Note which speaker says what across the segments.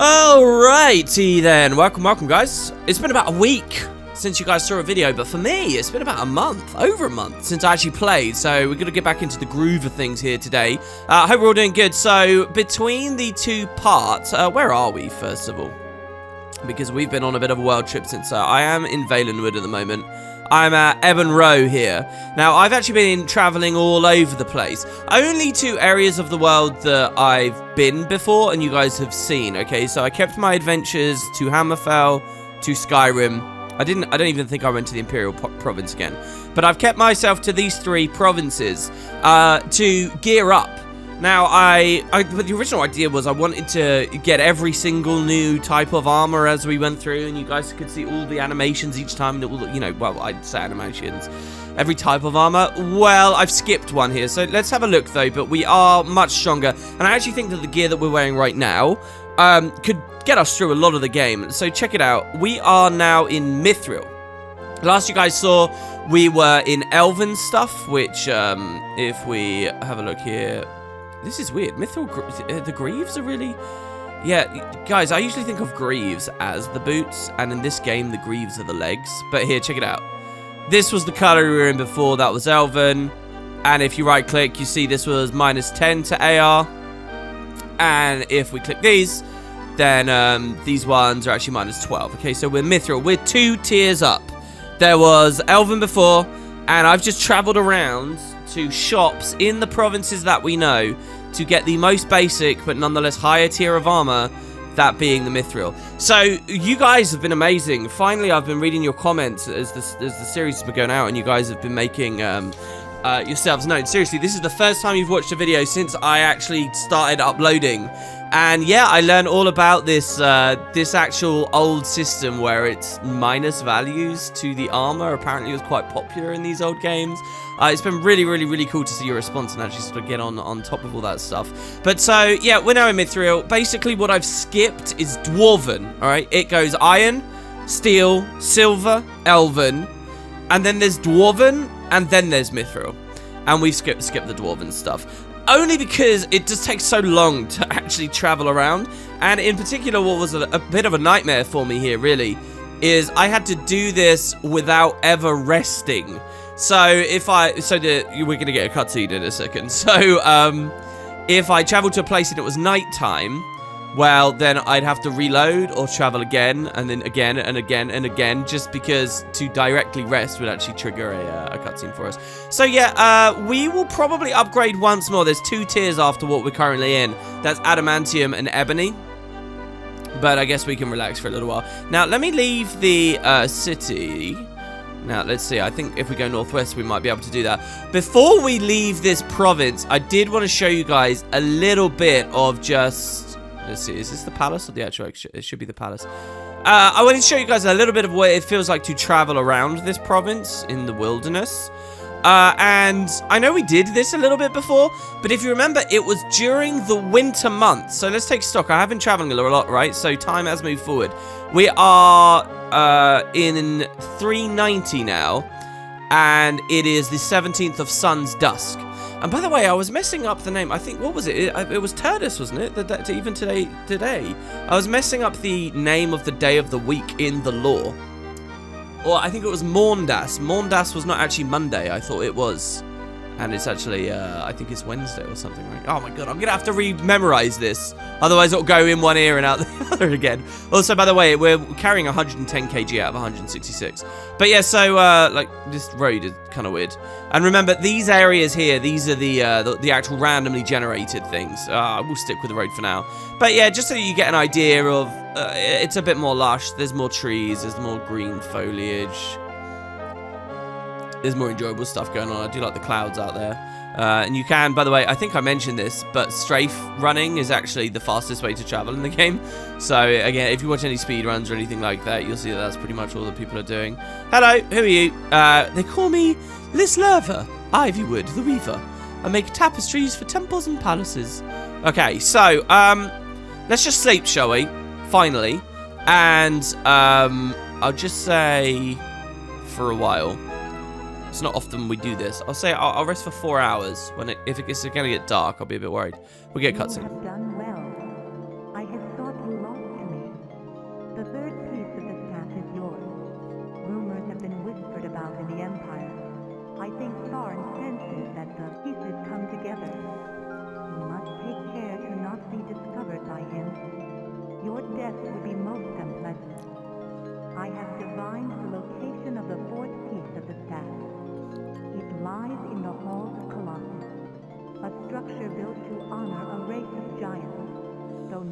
Speaker 1: Alrighty then, welcome guys. It's been about a week since you guys saw a video, but for me, it's been about a month, over a month, since I actually played, so we're going to get back into the groove of things here today. I hope we're all doing good. So, between the two parts, where are we, first of all? Because we've been on a bit of a world trip since, I am in Valenwood at the moment. I'm at Evan Row here. Now, I've actually been traveling all over the place. Only two areas of the world that I've been before and you guys have seen, okay? So I kept my adventures to Hammerfell, to Skyrim. I don't even think I went to the Imperial Province again. But I've kept myself to these three provinces to gear up. Now, but the original idea was I wanted to get every single new type of armor as we went through, and you guys could see all the animations each time that will, you know, well, I'd say animations, every type of armor. Well, I've skipped one here, so let's have a look though, but we are much stronger, and I actually think that the gear that we're wearing right now could get us through a lot of the game. So check it out. We are now in Mithril. Last you guys saw, we were in Elven stuff, which, if we have a look here, this is weird. Mithril, the greaves are really... Yeah, guys, I usually think of greaves as the boots, and in this game, the greaves are the legs. But here, check it out. This was the color we were in before, that was Elven. And if you right-click, you see this was -10 to AR. And if we click these, then these ones are actually -12. Okay, so we're Mithril. We're 2 tiers up. There was Elven before, and I've just traveled around to shops in the provinces that we know to get the most basic but nonetheless higher tier of armor, that being the Mithril. So you guys have been amazing. Finally, I've been reading your comments as the series has been going out, and you guys have been making yourselves known. Seriously, this is the first time you've watched a video since I actually started uploading. And yeah, I learned all about this this actual old system where it's minus values to the armor. Apparently it was quite popular in these old games. It's been really cool to see your response and actually sort of get on top of all that stuff. But so, yeah, we're now in Mithril. Basically what I've skipped is Dwarven, alright? It goes Iron, Steel, Silver, Elven, and then there's Dwarven, and then there's Mithril. And we've skipped the Dwarven stuff. Only because it just takes so long to actually travel around. And in particular, what was a bit of a nightmare for me here, really, is I had to do this without ever resting. So we're going to get a cutscene in a second. So, if I traveled to a place and it was nighttime, well, then I'd have to reload or travel again, and then again, and again, and again, just because to directly rest would actually trigger a cutscene for us. So yeah, we will probably upgrade once more. There's 2 tiers after what we're currently in. That's Adamantium and Ebony. But I guess we can relax for a little while. Now, let me leave the city. Now, let's see. I think if we go northwest, we might be able to do that. Before we leave this province, I did want to show you guys a little bit of just... Let's see, is this the palace or the actual... It should be the palace. I wanted to show you guys a little bit of what it feels like to travel around this province in the wilderness. And I know we did this a little bit before, but if you remember, it was during the winter months. So let's take stock. I have been traveling a lot, right? So time has moved forward. We are in 390 now, and it is the 17th of Sun's Dusk. And by the way, I was messing up the name. I think, what was it? It was Turdus, wasn't it? Even today. I was messing up the name of the day of the week in the lore. Or I think it was Maundas. Maundas was not actually Monday. I thought it was. And it's actually, I think it's Wednesday or something, right? Oh my god, I'm going to have to re-memorize this. Otherwise it'll go in one ear and out the other again. Also, by the way, we're carrying 110 kg out of 166. But yeah, so, like, this road is kind of weird. And remember, these areas here, these are the actual randomly generated things. We'll stick with the road for now. But yeah, just so you get an idea of, it's a bit more lush. There's more trees, there's more green foliage. There's more enjoyable stuff going on. I do like the clouds out there. And you can, by the way, I think I mentioned this, but strafe running is actually the fastest way to travel in the game. So, again, if you watch any speed runs or anything like that, you'll see that that's pretty much all that people are doing. Hello, who are you? They call me Lislerva, Ivywood, the Weaver. I make tapestries for temples and palaces. Okay, so, let's just sleep, shall we? Finally. And, I'll just say, for a while. It's not often we do this. I'll say I'll rest for 4 hours. If it's going to get dark, I'll be a bit worried. We'll get a cutscene.
Speaker 2: You have done well. I had thought you lost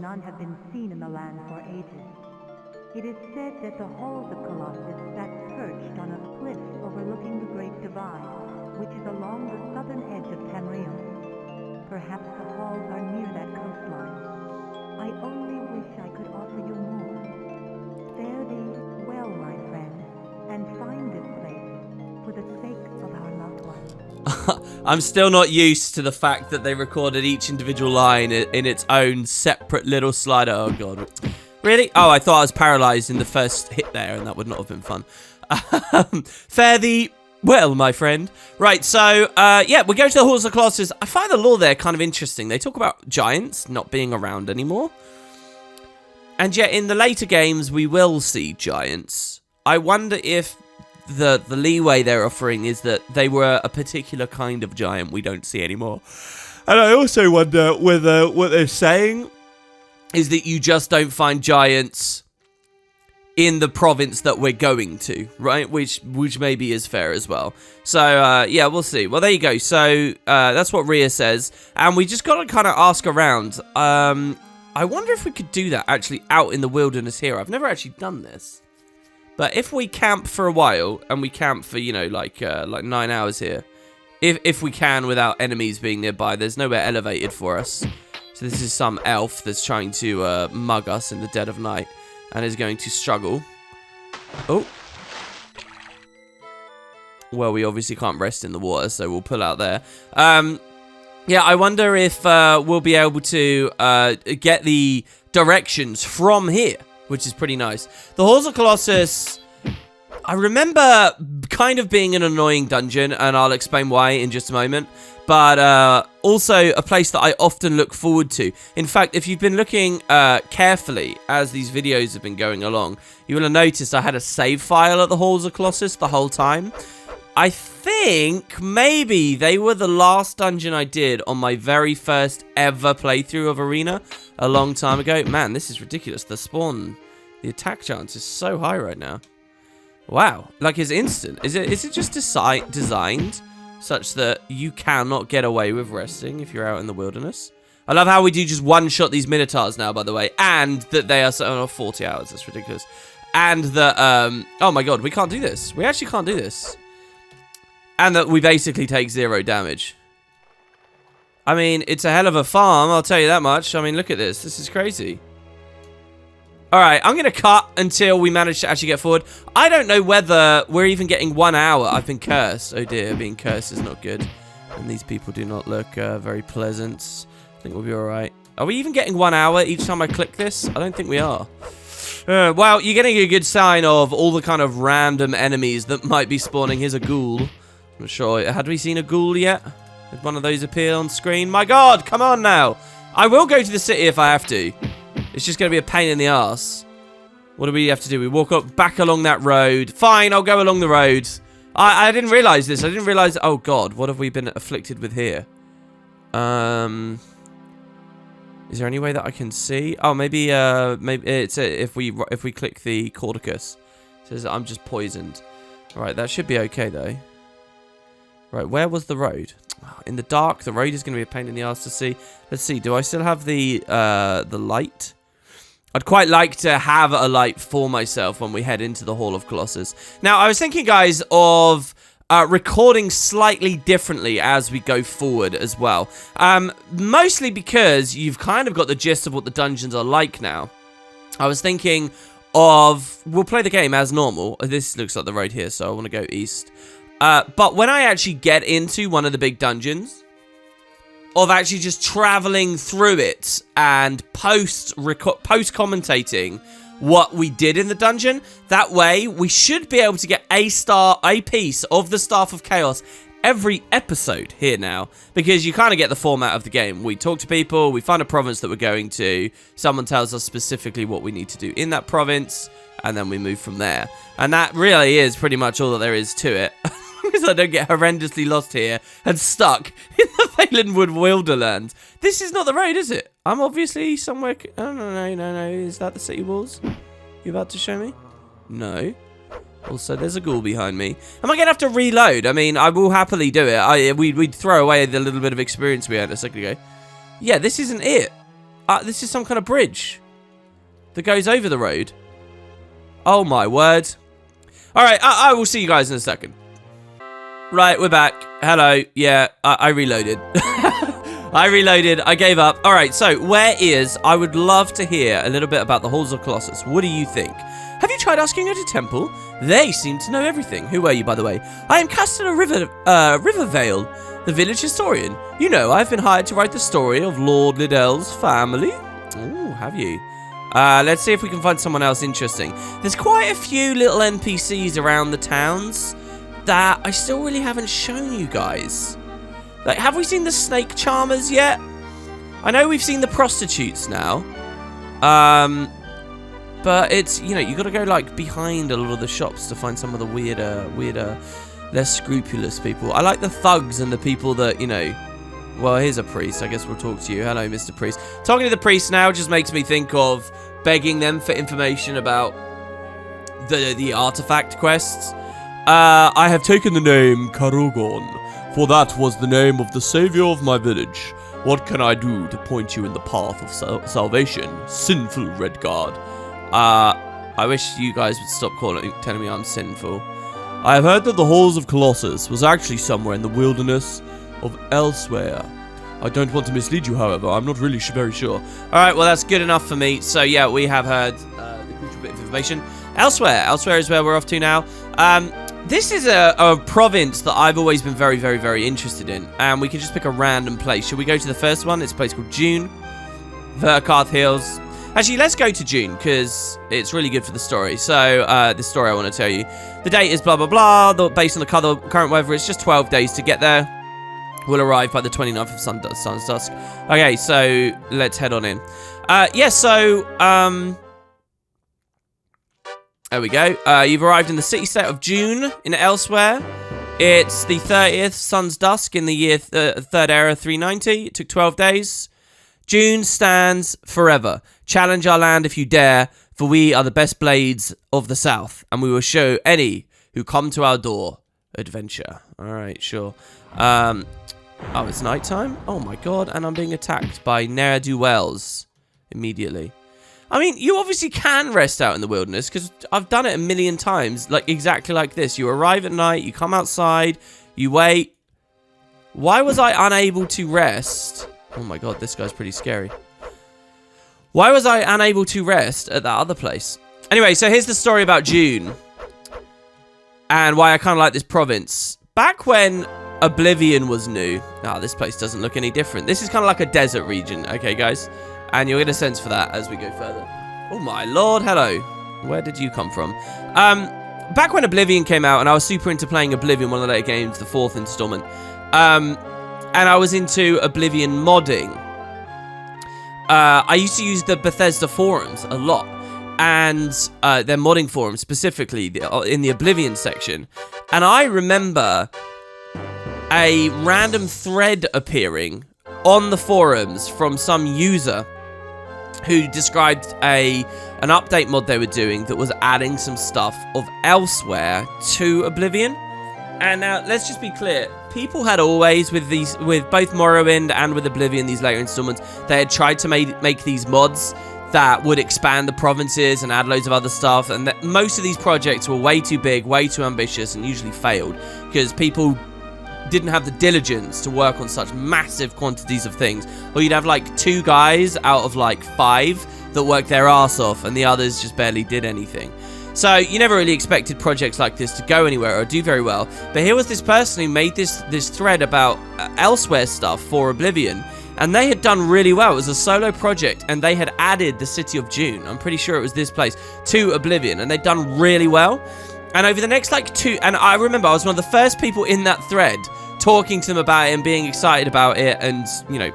Speaker 2: none have been seen in the land for ages. It is said that the halls of Colossus sat perched on a cliff overlooking the Great Divide, which is along the southern edge of Tamriel. Perhaps the halls are near that coastline. I only wish I could offer you more. Fare thee well, my friend, and find this place for the sake of our loved ones.
Speaker 1: I'm still not used to the fact that they recorded each individual line in its own separate little slider. Oh, God. Really? Oh, I thought I was paralyzed in the first hit there, and that would not have been fun. Fare thee well, my friend. Right, so, yeah, we're going to the Halls of Colossus. I find the lore there kind of interesting. They talk about giants not being around anymore. And yet, in the later games, we will see giants. I wonder if the leeway they're offering is that they were a particular kind of giant we don't see anymore. And I also wonder whether what they're saying is that you just don't find giants in the province that we're going to, right? Which maybe is fair as well. So, yeah, we'll see. Well, there you go. So, that's what Rhea says. And we just got to kind of ask around. I wonder if we could do that actually out in the wilderness here. I've never actually done this. But if we camp for a while, and we camp for, you know, like 9 hours here, if we can without enemies being nearby, there's nowhere elevated for us. So this is some elf that's trying to mug us in the dead of night, and is going to struggle. Oh. Well, we obviously can't rest in the water, so we'll pull out there. Yeah, I wonder if we'll be able to get the directions from here, which is pretty nice. The Halls of Colossus, I remember kind of being an annoying dungeon, and I'll explain why in just a moment. But also a place that I often look forward to. In fact, if you've been looking carefully as these videos have been going along, you will have noticed I had a save file at the Halls of Colossus the whole time. I think maybe they were the last dungeon I did on my very first ever playthrough of Arena a long time ago. Man, this is ridiculous. The spawn, the attack chance is so high right now. Wow, like it's instant. Is it just designed such that you cannot get away with resting if you're out in the wilderness? I love how we do just one-shot these Minotaurs now, by the way, and that they are so 40 hours. That's ridiculous. And that, oh my god, we can't do this. We actually can't do this. And that we basically take 0 damage. I mean, it's a hell of a farm, I'll tell you that much. I mean, look at this. This is crazy. Alright, I'm going to cut until we manage to actually get forward. I don't know whether we're even getting 1 hour. I've been cursed. Oh dear, being cursed is not good. And these people do not look very pleasant. I think we'll be alright. Are we even getting 1 hour each time I click this? I don't think we are. Well, you're getting a good sign of all the kind of random enemies that might be spawning. Here's a ghoul. I'm not sure. Had we seen a ghoul yet? Did one of those appear on screen? My god, come on now. I will go to the city if I have to. It's just going to be a pain in the ass. What do we have to do? We walk up back along that road. Fine, I'll go along the road. I didn't realize this. I didn't realize... Oh, God. What have we been afflicted with here? Is there any way that I can see? Oh, maybe it's if we click the Cordicus. It says I'm just poisoned. All right, that should be okay, though. Right, where was the road? In the dark, the road is going to be a pain in the ass to see. Let's see. Do I still have the light? I'd quite like to have a light for myself when we head into the Hall of Colossus. Now, I was thinking, guys, of recording slightly differently as we go forward as well. Mostly because you've kind of got the gist of what the dungeons are like now. I was thinking of... We'll play the game as normal. This looks like the road here, so I want to go east. But when I actually get into one of the big dungeons, of actually just traveling through it and post-commentating what we did in the dungeon, that way we should be able to get a piece of the Staff of Chaos every episode here now, because you kind of get the format of the game. We talk to people, we find a province that we're going to, someone tells us specifically what we need to do in that province, and then we move from there. And that really is pretty much all that there is to it. Because I don't get horrendously lost here and stuck in the Valenwood Wilderland. This is not the road, is it? I'm obviously somewhere... Oh, no. Is that the city walls you about to show me? No. Also, there's a ghoul behind me. Am I going to have to reload? I mean, I will happily do it. We'd throw away the little bit of experience we had a second ago. Yeah, this isn't it. this is some kind of bridge that goes over the road. Oh my word. Alright, I will see you guys in a second. Right, we're back. Hello. Yeah, I reloaded. I reloaded. I gave up. Alright, so where is... I would love to hear a little bit about the Halls of Colossus. What do you think? Have you tried asking at a temple? They seem to know everything. Who are you, by the way? I am Castellan Rivervale, the village historian. You know, I've been hired to write the story of Lord Liddell's family. Ooh, have you? Let's see if we can find someone else interesting. There's quite a few little NPCs around the towns that I still really haven't shown you guys. Like, have we seen the snake charmers yet? I know we've seen the prostitutes now. But it's, you know, you got to go, like, behind a lot of the shops to find some of the weirder, less scrupulous people. I like the thugs and the people that, you know... Well, here's a priest. I guess we'll talk to you. Hello, Mr. Priest. Talking to the priest now just makes me think of begging them for information about the artifact quests. I have taken the name Karugon, for that was the name of the savior of my village. What can I do to point you in the path of salvation, sinful Redguard? I wish you guys would stop telling me I'm sinful. I have heard that the Halls of Colossus was actually somewhere in the wilderness of Elsweyr. I don't want to mislead you, however. I'm not really very sure. Alright, well, that's good enough for me. So, yeah, we have heard the crucial bit of information. Elsweyr. Elsweyr is where we're off to now. This is a province that I've always been very, very, very interested in. And we can just pick a random place. Should we go to the first one? It's a place called June. Verkarth Hills. Actually, let's go to June, because it's really good for the story. So, this story I want to tell you. The date is blah, blah, blah. Based on the current weather, it's just 12 days to get there. We'll arrive by the 29th of sun's dusk. Okay, so let's head on in. Yeah, so, there we go. You've arrived in the city-state of June in Elsweyr. It's the 30th, sun's dusk, in the year Third Era 390. It took 12 days. June stands forever. Challenge our land if you dare, for we are the best blades of the south, and we will show any who come to our door adventure. Alright, sure. Oh, it's nighttime? Oh my god, and I'm being attacked by ne'er-do-wells immediately. I mean, you obviously can rest out in the wilderness, because I've done it a million times, like exactly like this. You arrive at night, you come outside, you wait. Why was I unable to rest? Oh my god, this guy's pretty scary. Why was I unable to rest at that other place? Anyway, so here's the story about June. And why I kind of like this province. Back when Oblivion was new... Ah, this place doesn't look any different. This is kind of like a desert region, okay, guys? And you'll get a sense for that as we go further. Oh my lord, hello. Where did you come from? Back when Oblivion came out, and I was super into playing Oblivion, one of the later games, the 4th installment. And I was into Oblivion modding. I used to use the Bethesda forums a lot. And their modding forums, specifically in the Oblivion section. And I remember a random thread appearing on the forums from some user who described an update mod they were doing that was adding some stuff of Elsweyr to Oblivion. And now, let's just be clear. People had always, with both Morrowind and with Oblivion, these later installments, they had tried to make these mods that would expand the provinces and add loads of other stuff. And that most of these projects were way too big, way too ambitious, and usually failed. Because people didn't have the diligence to work on such massive quantities of things. Or you'd have like 2 guys out of like 5 that worked their arse off, and the others just barely did anything. So you never really expected projects like this to go anywhere or do very well. But here was this person who made this thread about Elsweyr stuff for Oblivion. And they had done really well. It was a solo project, and they had added the city of June, I'm pretty sure it was this place, to Oblivion. And they'd done really well. And over the next like 2... And I remember I was one of the first people in that thread talking to them about it and being excited about it and, you know,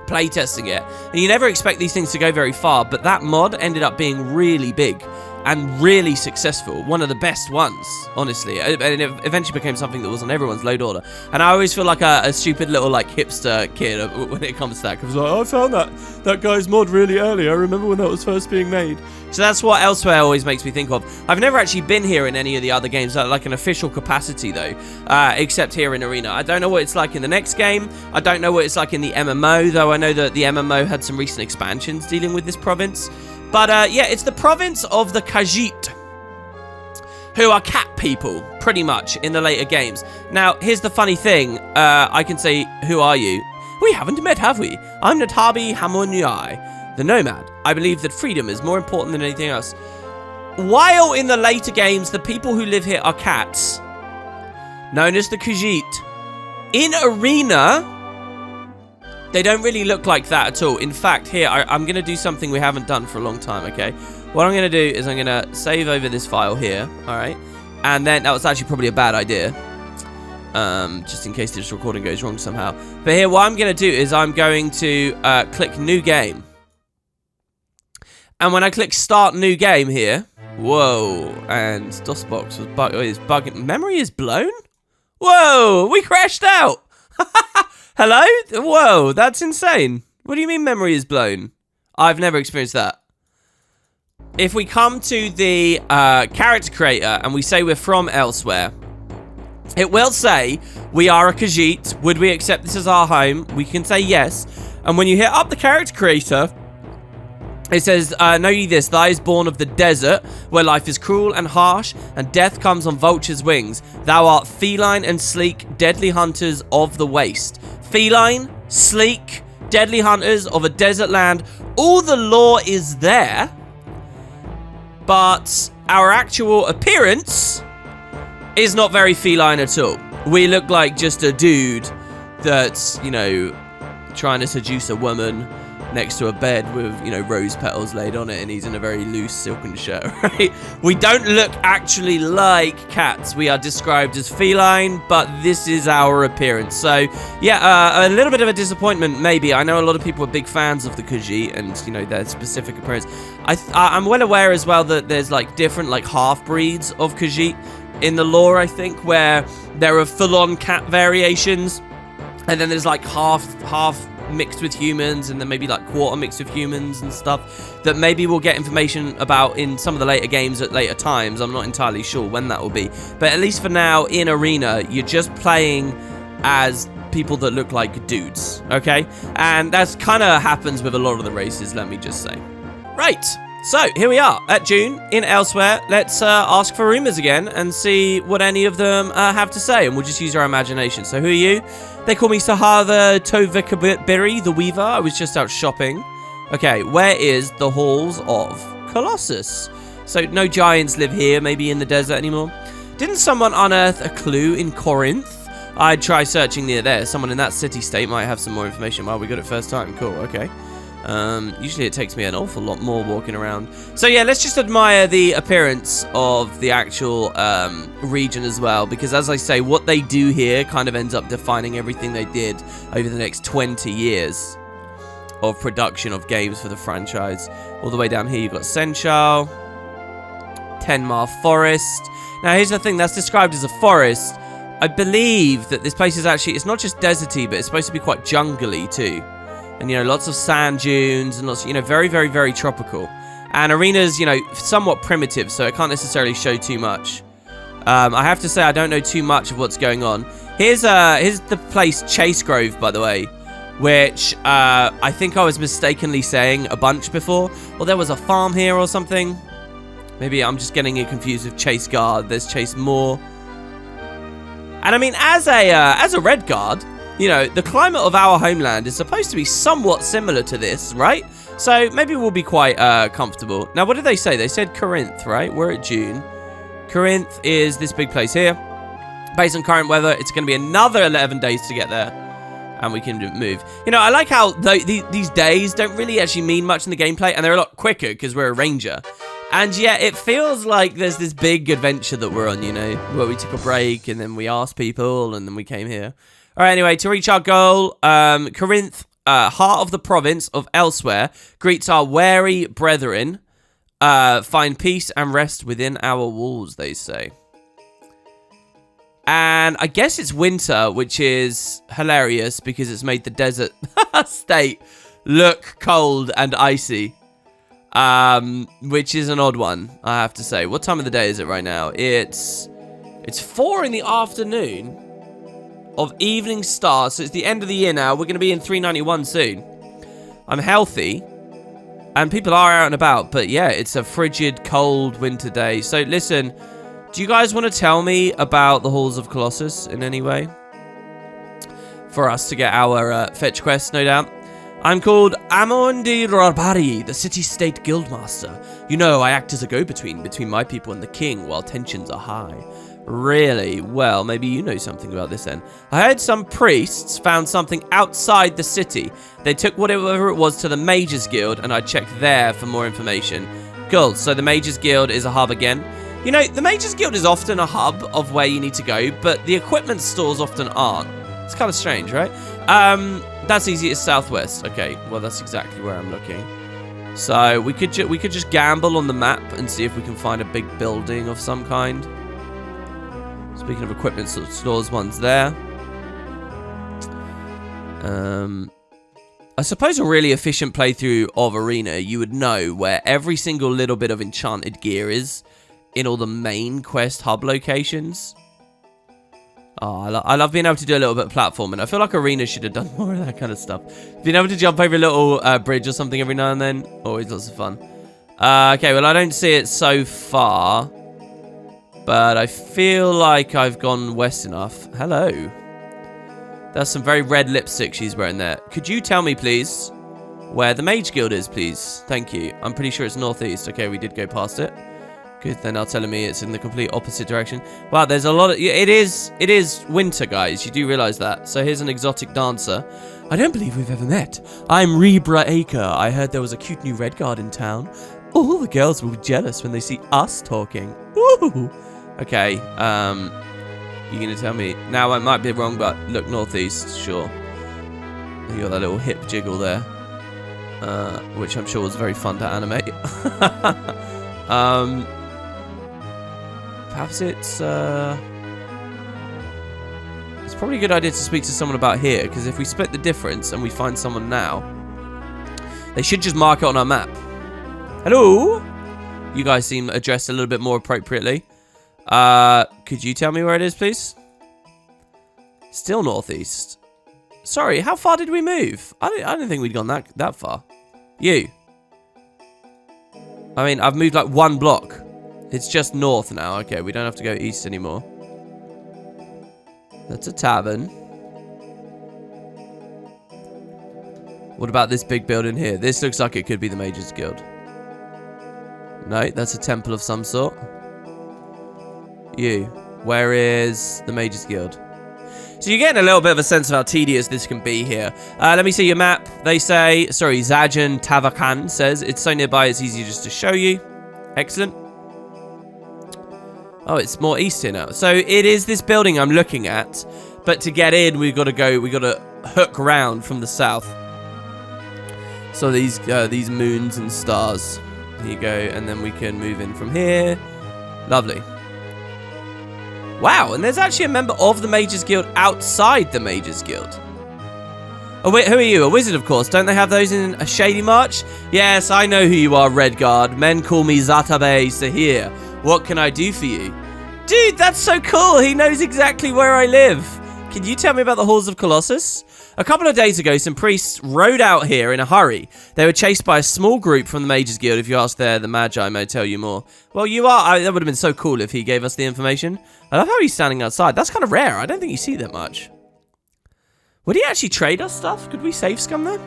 Speaker 1: playtesting it. And you never expect these things to go very far. But that mod ended up being really big. and really successful. One of the best ones, honestly. And it eventually became something that was on everyone's load order. And I always feel like a stupid little like hipster kid when it comes to that. Because like, I found that guy's mod really early. I remember when that was first being made. So that's what Elsweyr always makes me think of. I've never actually been here in any of the other games, like an official capacity though, except here in Arena. I don't know what it's like in the next game. I don't know what it's like in the MMO, though I know that the MMO had some recent expansions dealing with this province. But yeah, it's the province of the Khajiit, who are cat people, pretty much, in the later games. Now, here's the funny thing. I can say, who are you? We haven't met, have we? I'm Natabi Hamunyai, the Nomad. I believe that freedom is more important than anything else. While in the later games, the people who live here are cats, known as the Khajiit. In Arena, they don't really look like that at all. In fact, here, I'm going to do something we haven't done for a long time, okay? What I'm going to do is I'm going to save over this file here, all right? And then, that was actually probably a bad idea, just in case this recording goes wrong somehow. But here, what I'm going to do is I'm going to click New Game. And when I click Start New Game here, whoa, and DOSBox is bugging. Memory is blown? Whoa, we crashed out. Hello? Whoa, that's insane. What do you mean memory is blown? I've never experienced that. If we come to the character creator and we say we're from Elsweyr, it will say we are a Khajiit. Would we accept this as our home? We can say yes. And when you hit up the character creator, it says, know ye this, thou is born of the desert, where life is cruel and harsh, and death comes on vulture's wings. Thou art feline and sleek, deadly hunters of the waste. Feline, sleek, deadly hunters of a desert land. All the lore is there, but our actual appearance is not very feline at all. We look like just a dude that's, you know, trying to seduce a woman next to a bed with, you know, rose petals laid on it, and he's in a very loose silken shirt, right? We don't look actually like cats. We are described as feline, but this is our appearance. So, yeah, a little bit of a disappointment, maybe. I know a lot of people are big fans of the Khajiit and, you know, their specific appearance. I'm well aware as well that there's, like, different, like, half-breeds of Khajiit in the lore, I think, where there are full-on cat variations, and then there's, like, half mixed with humans, and then maybe like quarter mixed with humans and stuff that maybe we'll get information about in some of the later games at later times. I'm not entirely sure when that will be, but at least for now in Arena you're just playing as people that look like dudes, okay? And that's kind of happens with a lot of the races, let me just say. Right, so here we are at June in Elsweyr. Let's ask for rumors again and see what any of them have to say, and we'll just use our imagination. So who are you? They call me Sahava Tovikabiri, the Weaver. I was just out shopping. Okay, where is the Halls of Colossus? So no giants live here, maybe in the desert anymore. Didn't someone unearth a clue in Corinth? I'd try searching near there. Someone in that city-state might have some more information. Well, we got it first time. Cool, okay. Usually it takes me an awful lot more walking around. So yeah, let's just admire the appearance of the actual region as well, because as I say, what they do here kind of ends up defining everything they did over the next 20 years of production of games for the franchise. All the way down here you've got Senchal, Tenmar Forest. Now here's the thing, that's described as a forest. I believe that this place is actually, it's not just deserty, but it's supposed to be quite jungly too. And, you know, lots of sand dunes and lots of, you know, very, very, very tropical. And Arena's, you know, somewhat primitive, so it can't necessarily show too much. I have to say I don't know too much of what's going on. Here's the place Chase Grove, by the way, which I think I was mistakenly saying a bunch before. Well, there was a farm here or something. Maybe I'm just getting it confused with Chase Guard. There's Chase Moor. And I mean, as a Red Guard, you know, the climate of our homeland is supposed to be somewhat similar to this, right? So maybe we'll be quite comfortable. Now, what did they say? They said Corinth, right? We're at June. Corinth is this big place here. Based on current weather, it's going to be another 11 days to get there. And we can move. You know, I like how these days don't really actually mean much in the gameplay. And they're a lot quicker because we're a ranger. And yeah, it feels like there's this big adventure that we're on, you know, where we took a break and then we asked people and then we came here. All right, anyway, to reach our goal, Corinth, heart of the province of Elsweyr, greets our wary brethren. Find peace and rest within our walls, they say. And I guess it's winter, which is hilarious because it's made the desert state look cold and icy. Which is an odd one, I have to say. What time of the day is it right now? It's 4 in the afternoon of evening star. So it's the end of the year now. We're going to be in 391 soon. I'm healthy. And people are out and about. But yeah, it's a frigid, cold winter day. So listen, do you guys want to tell me about the Halls of Colossus in any way? For us to get our fetch quest, no doubt. I'm called Amondi Rarbari, the city-state guildmaster. You know, I act as a go-between between my people and the king while tensions are high. Really? Well, maybe you know something about this then. I heard some priests found something outside the city. They took whatever it was to the Mages Guild, and I checked there for more information. Cool, so the Mages Guild is a hub again. You know, the Mages Guild is often a hub of where you need to go, but the equipment stores often aren't. It's kind of strange, right? That's easy. It's southwest. Okay, well, that's exactly where I'm looking. So we could just gamble on the map and see if we can find a big building of some kind. Speaking of equipment stores, one's there. I suppose a really efficient playthrough of Arena, you would know where every single little bit of enchanted gear is in all the main quest hub locations. Oh, I love being able to do a little bit of platforming. I feel like Arena should have done more of that kind of stuff. Being able to jump over a little bridge or something every now and then. Always lots of fun. Okay, well, I don't see it so far. But I feel like I've gone west enough. Hello. There's some very red lipstick she's wearing there. Could you tell me, please, where the Mage Guild is, please? Thank you. I'm pretty sure it's northeast. Okay, we did go past it. Good, they're now telling me it's in the complete opposite direction. Wow, there's a lot of... It is winter, guys. You do realize that. So here's an exotic dancer. I don't believe we've ever met. I'm Rebra Acre. I heard there was a cute new Redguard in town. All the girls will be jealous when they see us talking. Woo! Okay, you're going to tell me... Now, I might be wrong, but look, northeast, sure. You got that little hip jiggle there. Which I'm sure was very fun to animate. Perhaps it's probably a good idea to speak to someone about here, because if we split the difference and we find someone now, they should just mark it on our map. Hello? You guys seem addressed a little bit more appropriately. Could you tell me where it is, please? Still northeast. Sorry, how far did we move? I didn't think we'd gone that far. You. I mean, I've moved like 1 block. It's just north now. Okay, we don't have to go east anymore. That's a tavern. What about this big building here? This looks like it could be the Mages Guild. No, that's a temple of some sort. You. Where is the Mages Guild? So you're getting a little bit of a sense of how tedious this can be here. Let me see your map. They say, sorry, Zajan Tavakan says, it's so nearby it's easy just to show you. Excellent. Oh, it's more east here now. So it is this building I'm looking at, but to get in, we've got to hook around from the south. So these moons and stars. Here you go, and then we can move in from here. Lovely. Wow, and there's actually a member of the Mages Guild outside the Mages Guild. Oh, wait, who are you? A wizard, of course. Don't they have those in a Shady March? Yes, I know who you are, Redguard. Men call me Zatabe Sahir. What can I do for you? Dude, that's so cool. He knows exactly where I live. Can you tell me about the Halls of Colossus? A couple of days ago, some priests rode out here in a hurry. They were chased by a small group from the Mages Guild. If you ask there, the Magi may tell you more. Well, you are. That would have been so cool if he gave us the information. I love how he's standing outside. That's kind of rare. I don't think you see that much. Would he actually trade us stuff? Could we save scum there?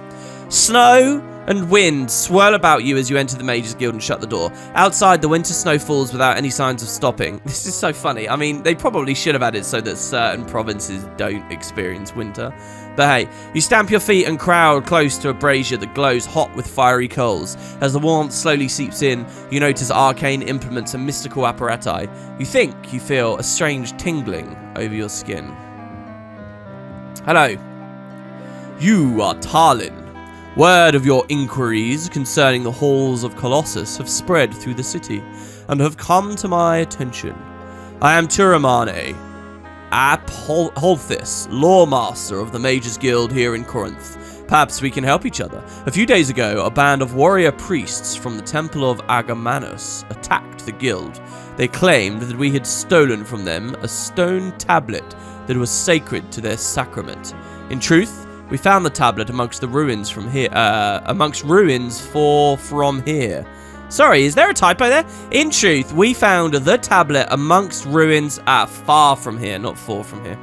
Speaker 1: Snow and wind swirl about you as you enter the Mages Guild and shut the door. Outside, the winter snow falls without any signs of stopping. This is so funny. I mean, they probably should have had it so that certain provinces don't experience winter. But hey, you stamp your feet and crowd close to a brazier that glows hot with fiery coals. As the warmth slowly seeps in, you notice arcane implements and mystical apparati. You think you feel a strange tingling over your skin. Hello. You are Tarlin. Word of your inquiries concerning the halls of Colossus have spread through the city and have come to my attention. I am Turamane, Apolthis, Lawmaster of the Mages Guild here in Corinth. Perhaps we can help each other. A few days ago, a band of warrior priests from the Temple of Agamenus attacked the guild. They claimed that we had stolen from them a stone tablet that was sacred to their sacrament. In truth, we found the tablet amongst the ruins from here, from here. Sorry, is there a typo there? In truth, we found the tablet amongst ruins far from here, not for from here.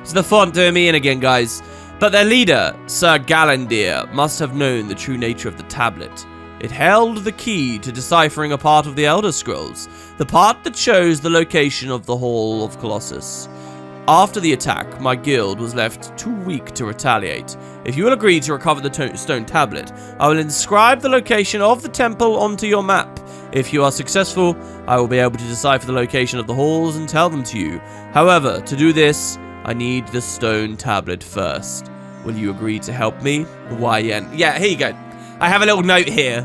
Speaker 1: It's the font doing me in again, guys. But their leader, Sir Galandir, must have known the true nature of the tablet. It held the key to deciphering a part of the Elder Scrolls, the part that shows the location of the Hall of Colossus. After the attack, my guild was left too weak to retaliate. If you will agree to recover the stone tablet, I will inscribe the location of the temple onto your map. If you are successful, I will be able to decipher the location of the halls and tell them to you. However, to do this, I need the stone tablet first. Will you agree to help me? YN. Yeah, here you go. I have a little note here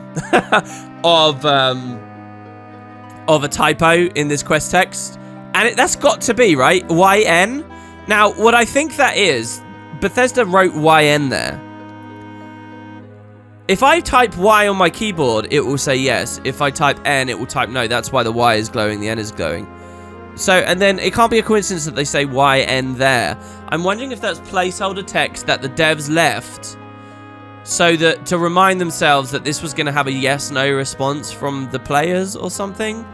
Speaker 1: of a typo in this quest text. And that's got to be, right? YN. Now, what I think that is, Bethesda wrote YN there. If I type Y on my keyboard, it will say yes. If I type N, it will type no. That's why the Y is glowing, the N is glowing. So, and then it can't be a coincidence that they say YN there. I'm wondering if that's placeholder text that the devs left so that to remind themselves that this was going to have a yes-no response from the players or something.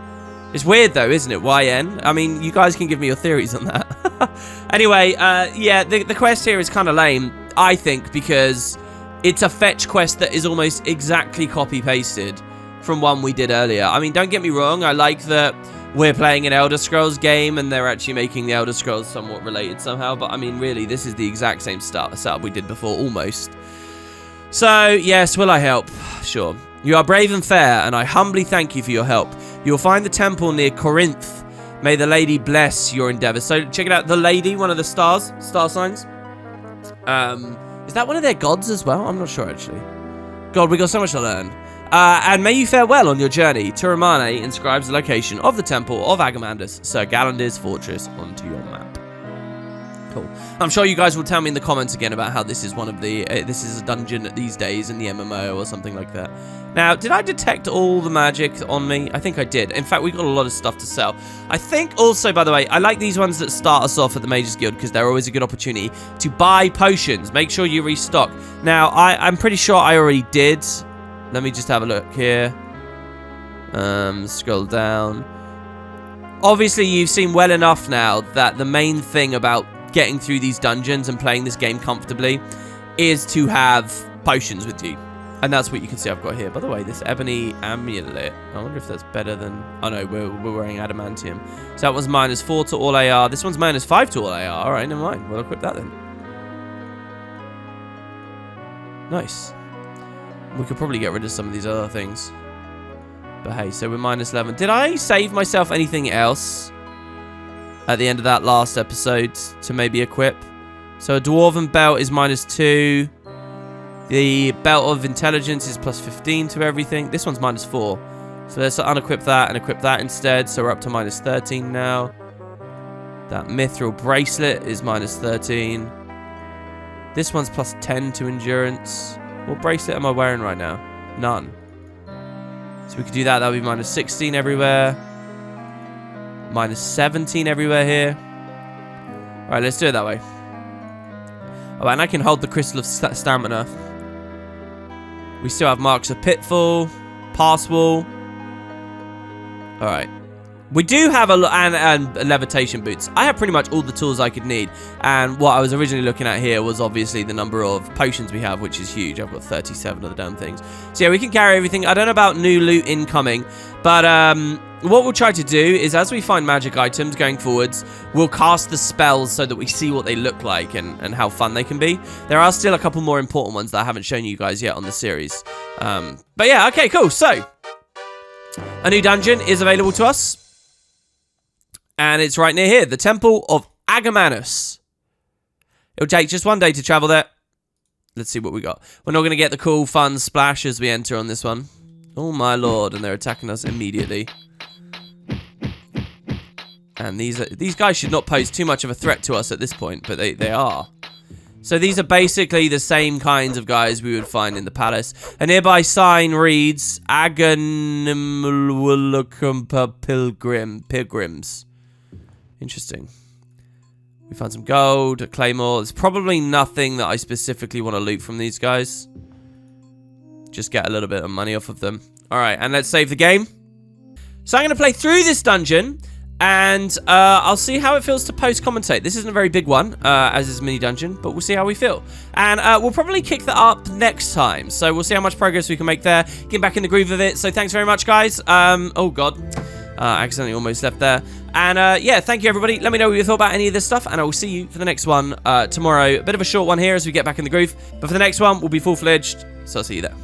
Speaker 1: It's weird though, isn't it? YN? I mean, you guys can give me your theories on that. Anyway, yeah, the quest here is kind of lame, I think, because it's a fetch quest that is almost exactly copy-pasted from one we did earlier. I mean, don't get me wrong, I like that we're playing an Elder Scrolls game and they're actually making the Elder Scrolls somewhat related somehow, but I mean, really, this is the exact same setup we did before, almost. So, yes, will I help? Sure. You are brave and fair, and I humbly thank you for your help. You'll find the temple near Corinth. May the lady bless your endeavors. So, check it out. The lady, one of the star signs. Is that one of their gods as well? I'm not sure, actually. God, we got so much to learn. And may you fare well on your journey. Turamane inscribes the location of the temple of Agamandus, Sir Galandir's fortress, onto your map. Cool. I'm sure you guys will tell me in the comments again about how this is one of the this is a dungeon these days in the MMO or something like that. Now, did I detect all the magic on me? I think I did. In fact, we got a lot of stuff to sell. I think also, by the way, I like these ones that start us off at the Mages Guild because they're always a good opportunity to buy potions. Make sure you restock. Now, I'm pretty sure I already did. Let me just have a look here. Scroll down. Obviously, you've seen well enough now that the main thing about getting through these dungeons and playing this game comfortably is to have potions with you. And that's what you can see I've got here. By the way, this ebony amulet, I wonder if that's better than... Oh no, we're wearing adamantium. So that one's -4 to all AR. This one's -5 to all AR. Alright, never mind. We'll equip that then. Nice. We could probably get rid of some of these other things. But hey, so we're -11. Did I save myself anything else at the end of that last episode to maybe equip? So a dwarven belt is -2. The belt of intelligence is +15 to everything. This one's -4. So let's unequip that and equip that instead. So we're up to -13 now. That mithril bracelet is -13. This one's +10 to endurance. What bracelet am I wearing right now? None. So we could do that. That would be -16 everywhere. -17 everywhere here. Alright, let's do it that way. Oh, and I can hold the crystal of stamina. We still have marks of pitfall, pass wall. Alright. We do have and levitation boots. I have pretty much all the tools I could need. And what I was originally looking at here was obviously the number of potions we have, which is huge. I've got 37 of the damn things. So yeah, we can carry everything. I don't know about new loot incoming. But what we'll try to do is as we find magic items going forwards, we'll cast the spells so that we see what they look like and how fun they can be. There are still a couple more important ones that I haven't shown you guys yet on the series. But yeah, okay, cool. So, a new dungeon is available to us. And it's right near here, the Temple of Agamenus. It'll take just one day to travel there. Let's see what we got. We're not going to get the cool, fun splash as we enter on this one. Oh, my lord. And they're attacking us immediately. And these guys should not pose too much of a threat to us at this point, but they are. So these are basically the same kinds of guys we would find in the palace. A nearby sign reads, Pilgrims. Interesting. We found some gold, a claymore. There's probably nothing that I specifically want to loot from these guys. Just get a little bit of money off of them. Alright, and let's save the game. So I'm going to play through this dungeon. And I'll see how it feels to post-commentate. This isn't a very big one, as is mini dungeon, but we'll see how we feel. And we'll probably kick that up next time. So we'll see how much progress we can make there. Get back in the groove of it. So thanks very much, guys. Oh, God. Accidentally almost left there. And yeah, thank you, everybody. Let me know what you thought about any of this stuff. And I will see you for the next one tomorrow. A bit of a short one here as we get back in the groove. But for the next one, we'll be full-fledged. So I'll see you there.